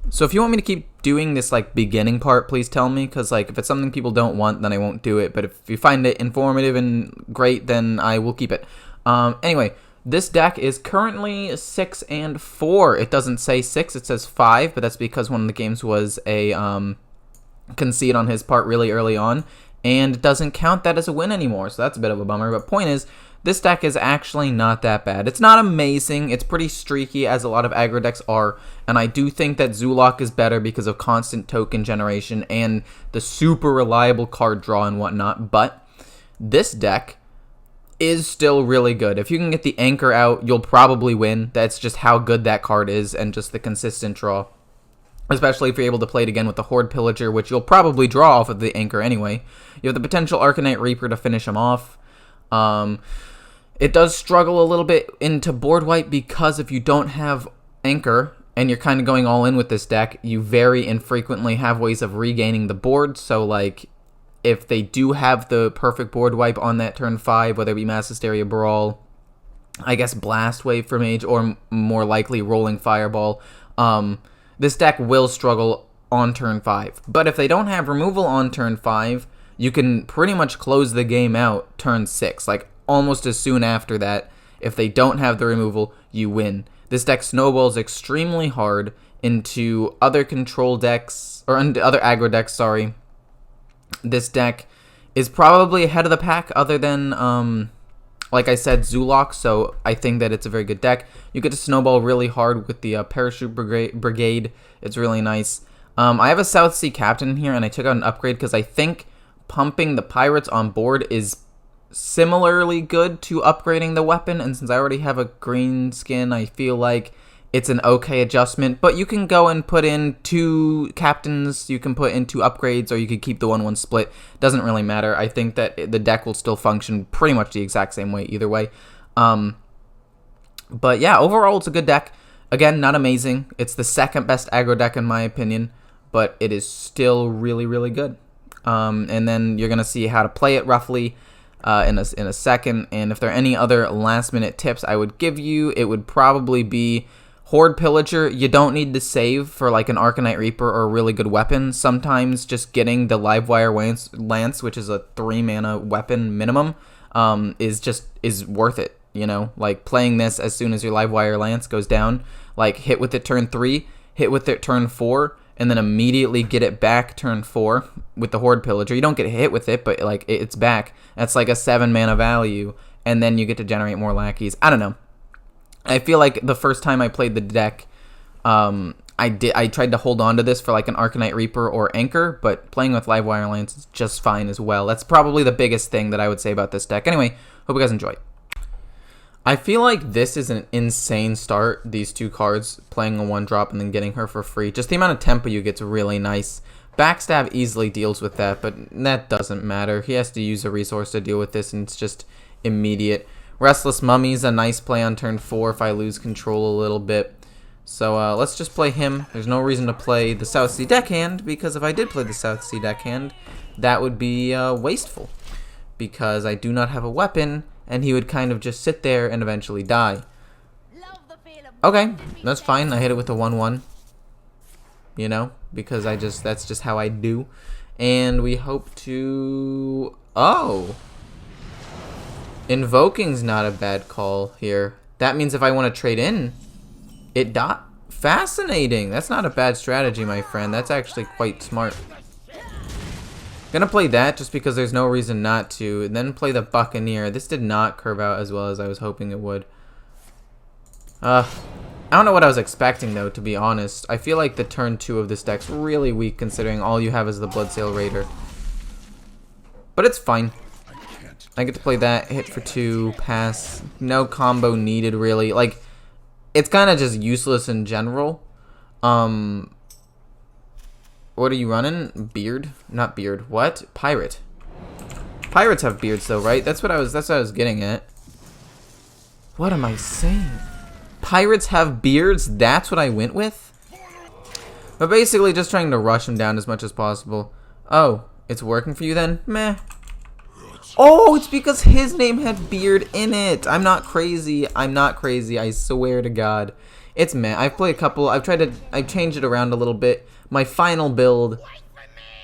So if you want me to keep doing this like beginning part, please tell me, because like if it's something people don't want, then I won't do it. But if you find it informative and great, then I will keep it. Anyway, this deck is currently 6-4. It doesn't say 6, it says 5, but that's because one of the games was a concede on his part really early on, and it doesn't count that as a win anymore. So that's a bit of a bummer. But point is, this deck is actually not that bad. It's not amazing. It's pretty streaky, as a lot of aggro decks are. And I do think that Zulok is better because of constant token generation and the super reliable card draw and whatnot. But this deck is still really good. If you can get the Anchor out, you'll probably win. That's just how good that card is and just the consistent draw. Especially if you're able to play it again with the Horde Pillager, which you'll probably draw off of the Anchor anyway. You have the potential Arcanite Reaper to finish him off. It does struggle a little bit into board wipe because if you don't have Anchor and you're kind of going all in with this deck, you very infrequently have ways of regaining the board. So like if they do have the perfect board wipe on that turn 5, whether it be Mass Hysteria Brawl, I guess Blast Wave for Mage, or more likely Rolling Fireball, this deck will struggle on turn 5. But if they don't have removal on turn 5, you can pretty much close the game out turn 6. Like almost as soon after that, if they don't have the removal, you win. This deck snowballs extremely hard into other control decks, or into other aggro decks, sorry. This deck is probably ahead of the pack other than, like I said, Zulok, so I think that it's a very good deck. You get to snowball really hard with the Parachute Brigade. It's really nice. I have a South Sea Captain here, and I took out an upgrade because I think pumping the Pirates on board is similarly good to upgrading the weapon, and since I already have a green skin, I feel like it's an okay adjustment. But you can go and put in 2 captains, you can put in 2 upgrades, or you could keep the 1-1 split. Doesn't really matter. I think that the deck will still function pretty much the exact same way either way. But yeah, overall it's a good deck. Again, not amazing. It's the second best aggro deck in my opinion, but it is still really, really good. And then you're going to see how to play it roughly in a second. And if there are any other last minute tips I would give you, it would probably be Horde Pillager. You don't need to save for like an Arcanite Reaper or a really good weapon. Sometimes just getting the Livewire Lance, which is a 3 mana weapon minimum, is worth it. You know, like playing this as soon as your Livewire Lance goes down, like hit with it turn 3, hit with it turn 4, and then immediately get it back turn 4 with the Horde Pillager. You don't get hit with it, but like it's back. That's like a 7 mana value, and then you get to generate more lackeys. I don't know. I feel like the first time I played the deck, I tried to hold on to this for like an Arcanite Reaper or Anchor, but playing with Livewire Lance is just fine as well. That's probably the biggest thing that I would say about this deck. Anyway, hope you guys enjoy. I feel like this is an insane start, these 2 cards, playing a 1-drop and then getting her for free. Just the amount of tempo you get's really nice. Backstab easily deals with that, but that doesn't matter. He has to use a resource to deal with this, and it's just immediate. Restless Mummy's a nice play on turn 4 if I lose control a little bit. So let's just play him. There's no reason to play the South Sea Deckhand, because if I did play the South Sea Deckhand, that would be wasteful. Because I do not have a weapon, and he would kind of just sit there and eventually die. Okay, that's fine. I hit it with a 1-1. You know, because that's just how I do. And we hope to... Oh! Invoking's not a bad call here. That means if I want to trade in, it dot. Fascinating. That's not a bad strategy, my friend. That's actually quite smart. Gonna play that just because there's no reason not to. And then play the Buccaneer. This did not curve out as well as I was hoping it would. I don't know what I was expecting though, to be honest. I feel like the turn 2 of this deck's really weak considering all you have is the Bloodsail Raider. But it's fine. I get to play that, hit for 2, pass. No combo needed really. Like, it's kind of just useless in general. What are you running? Beard? Not beard. What? Pirate. Pirates have beards though, right? That's what I was getting at. What am I saying? Pirates have beards? That's what I went with? But basically just trying to rush them down as much as possible. Oh, it's working for you then? Meh. Oh, it's because his name had beard in it. I'm not crazy. I'm not crazy. I swear to God. It's meh. I've played a couple. I've changed it around a little bit. My final build,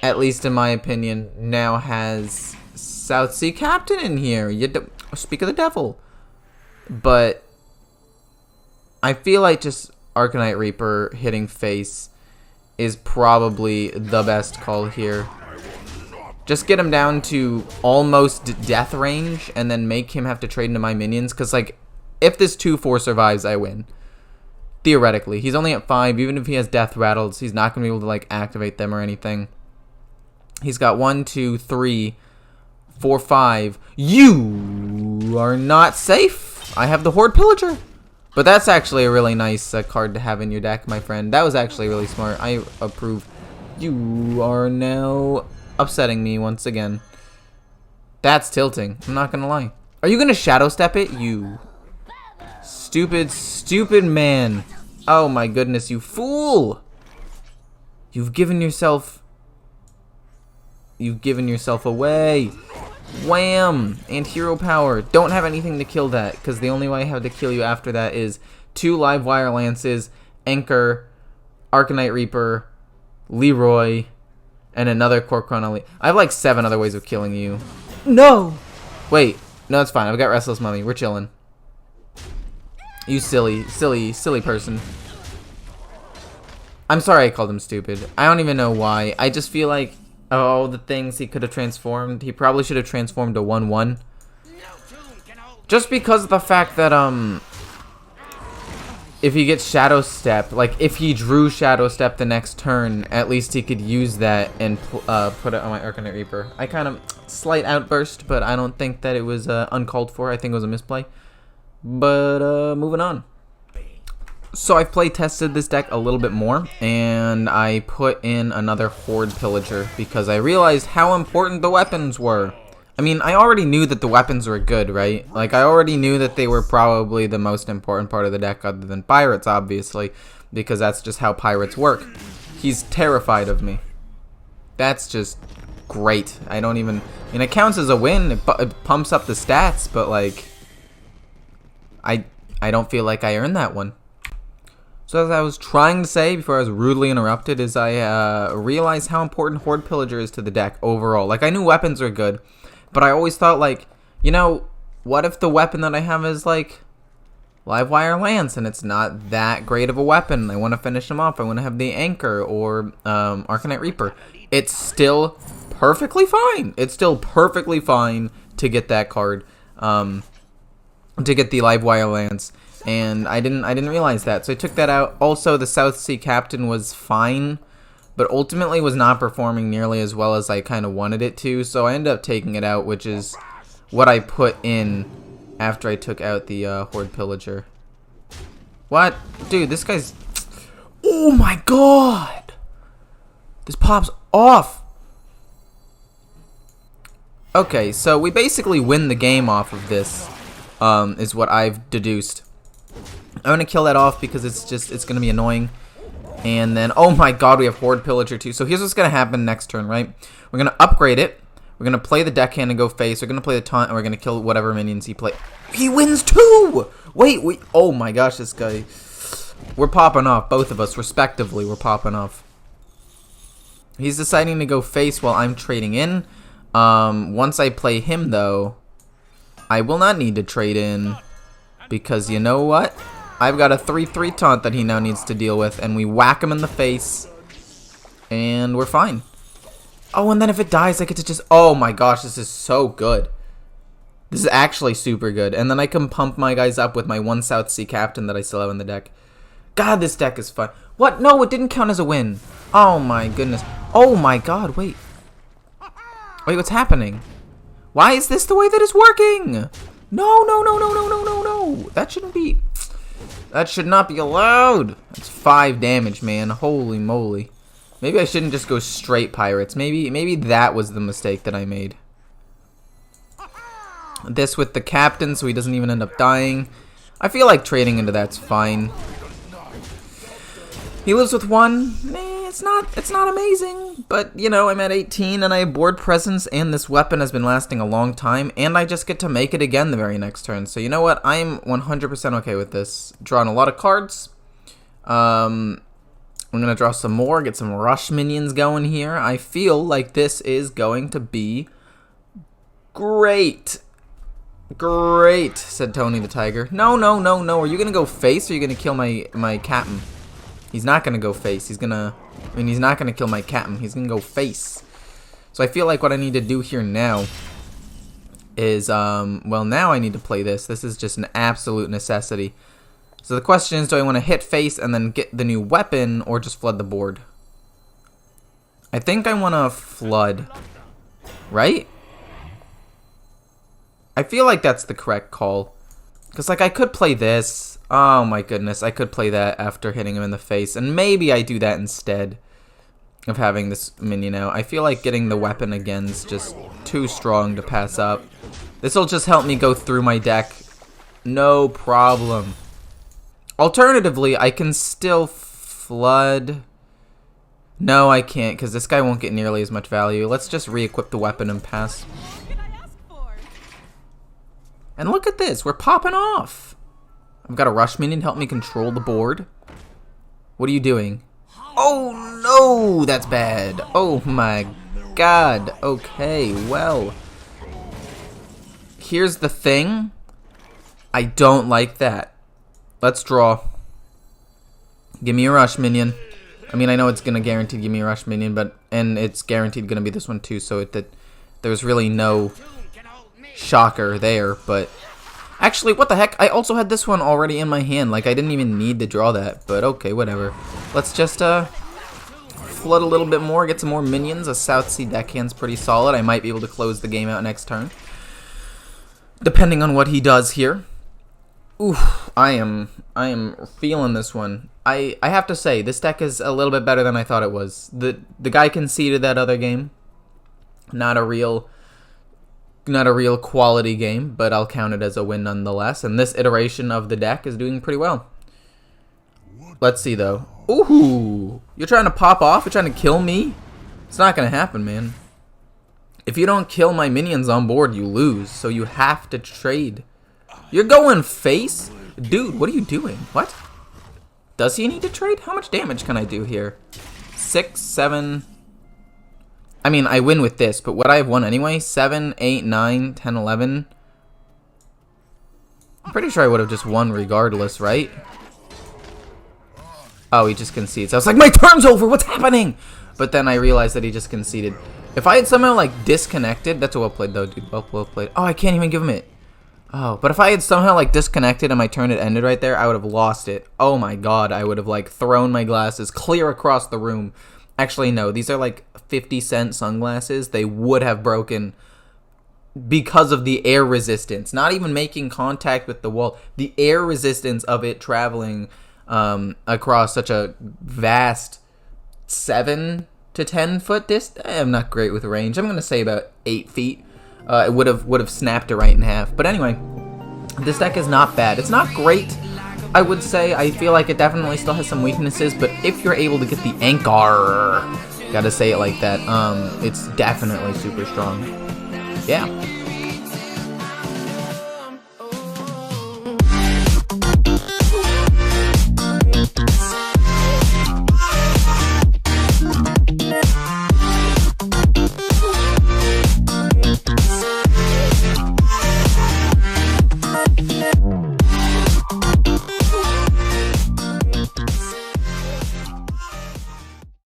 at least in my opinion, now has South Sea Captain in here. Speak of the devil. But I feel like just Arcanite Reaper hitting face is probably the best call here. Just get him down to almost death range and then make him have to trade into my minions. Because, like, if this 2-4 survives, I win. Theoretically. He's only at 5. Even if he has death rattles, he's not going to be able to, like, activate them or anything. He's got 1, 2, 3, 4, 5. You are not safe. I have the Horde Pillager. But that's actually a really nice card to have in your deck, my friend. That was actually really smart. I approve. You are now upsetting me once again. That's tilting. I'm not gonna lie. Are you gonna shadow step it? You stupid, stupid man. Oh my goodness, you fool! You've given yourself away. Wham! And hero power. Don't have anything to kill that, because the only way I have to kill you after that is 2 live wire lances, Anchor, Arcanite Reaper, Leroy, and another Corcron. I have like 7 other ways of killing you. No! Wait. No, it's fine. I've got Restless Mummy. We're chilling. You silly, silly, silly person. I'm sorry I called him stupid. I don't even know why. I just feel like, oh, the things he could have transformed. He probably should have transformed to 1-1. Just because of the fact that, if he gets Shadow Step, like, if he drew Shadow Step the next turn, at least he could use that and put it on my Arcanite Reaper. I kind of, slight outburst, but I don't think that it was uncalled for. I think it was a misplay. But, moving on. So I've play tested this deck a little bit more, and I put in another Horde Pillager because I realized how important the weapons were. I mean, I already knew that the weapons were good, right? Like, I already knew that they were probably the most important part of the deck other than pirates, obviously, because that's just how pirates work. He's terrified of me. That's just great. I don't even... I mean, it counts as a win. It pumps up the stats, but, like... I don't feel like I earned that one. So as I was trying to say before I was rudely interrupted is I realized how important Horde Pillager is to the deck overall. Like, I knew weapons are good, but I always thought, like, you know, what if the weapon that I have is, like, Live Wire Lance, and it's not that great of a weapon? I want to finish him off. I want to have the Anchor or Arcanite Reaper. It's still perfectly fine. It's still perfectly fine to get that card, to get the Live Wire Lance. And I didn't realize that, so I took that out. Also, the South Sea Captain was fine, but ultimately was not performing nearly as well as I kind of wanted it to, so I ended up taking it out, which is what I put in after I took out the Horde Pillager. What? Dude, this guy's... Oh my god! This pops off! Okay, so we basically win the game off of this, is what I've deduced. I'm going to kill that off because it's going to be annoying. And then, oh my god, we have Horde Pillager too. So here's what's going to happen next turn, right? We're going to upgrade it. We're going to play the deckhand and go face. We're going to play the taunt, and we're going to kill whatever minions he plays. He wins too! Wait. Oh my gosh, this guy. We're popping off, both of us, respectively. We're popping off. He's deciding to go face while I'm trading in. Once I play him, though, I will not need to trade in. Because you know what? I've got a 3-3 taunt that he now needs to deal with, and we whack him in the face, and we're fine. Oh, and then if it dies, I get to just... Oh my gosh, this is so good. This is actually super good. And then I can pump my guys up with my 1 South Sea Captain that I still have in the deck. God, this deck is fun. What? No, it didn't count as a win. Oh my goodness. Oh my god, wait. Wait, what's happening? Why is this the way that it's working? No. That shouldn't be... That should not be allowed. That's 5 damage, man. Holy moly. Maybe I shouldn't just go straight pirates. Maybe that was the mistake that I made. This with the captain so he doesn't even end up dying. I feel like trading into that's fine. He lives with 1. it's not amazing, but you know, I'm at 18 and I have board presence and this weapon has been lasting a long time and I just get to make it again the very next turn. So you know what? I'm 100% okay with this. Drawing a lot of cards. I'm going to draw some more, get some rush minions going here. I feel like this is going to be great. Great, said Tony the Tiger. No, no, no, no. Are you going to go face or are you going to kill my captain? He's not going to go face. He's not going to kill my captain. He's going to go face. So I feel like what I need to do here now is, well, now I need to play this. This is just an absolute necessity. So the question is, do I want to hit face and then get the new weapon or just flood the board? I think I want to flood, right? I feel like that's the correct call. Because, like, I could play this. Oh, my goodness. I could play that after hitting him in the face. And maybe I do that instead of having this minion out. I feel like getting the weapon again is just too strong to pass up. This will just help me go through my deck. No problem. Alternatively, I can still flood. No, I can't, because this guy won't get nearly as much value. Let's just re-equip the weapon and pass. And look at this, we're popping off. I've got a rush minion to help me control the board. What are you doing? Oh no, that's bad. Oh my god. Okay, well. Here's the thing. I don't like that. Let's draw. Give me a rush minion. I mean, I know it's gonna guarantee give me a rush minion, and it's guaranteed gonna be this one too, so there's really no shocker there, but actually, what the heck? I also had this one already in my hand. Like, I didn't even need to draw that, but okay, whatever. Let's just flood a little bit more, get some more minions. A South Sea deckhand's pretty solid. I might be able to close the game out next turn, depending on what he does here. Oof, I am feeling this one. I have to say, this deck is a little bit better than I thought it was. The guy conceded that other game. Not a real quality game, but I'll count it as a win nonetheless. And this iteration of the deck is doing pretty well. Let's see, though. Ooh, you're trying to pop off? You're trying to kill me? It's not going to happen, man. If you don't kill my minions on board, you lose. So you have to trade. You're going face? Dude, what are you doing? What? Does he need to trade? How much damage can I do here? 6, 7... I mean, I win with this, but would I have won anyway? 7, 8, 9, 10, 11. I'm pretty sure I would have just won regardless, right? Oh, he just concedes. I was like, my turn's over! What's happening? But then I realized that he just conceded. If I had somehow, like, disconnected... That's well played, though, dude. Well played. Oh, I can't even give him it. Oh, but if I had somehow, like, disconnected and my turn had ended right there, I would have lost it. Oh, my God. I would have, like, thrown my glasses clear across the room. Actually, no. These are, like, 50-cent sunglasses. They would have broken because of the air resistance. Not even making contact with the wall. The air resistance of it traveling across such a vast 7 to 10 foot distance. I'm not great with range. I'm going to say about 8 feet. It would have snapped it right in half. But anyway, this deck is not bad. It's not great, I would say. I feel like it definitely still has some weaknesses, but if you're able to get the anchor, gotta say it like that, it's definitely super strong. Yeah.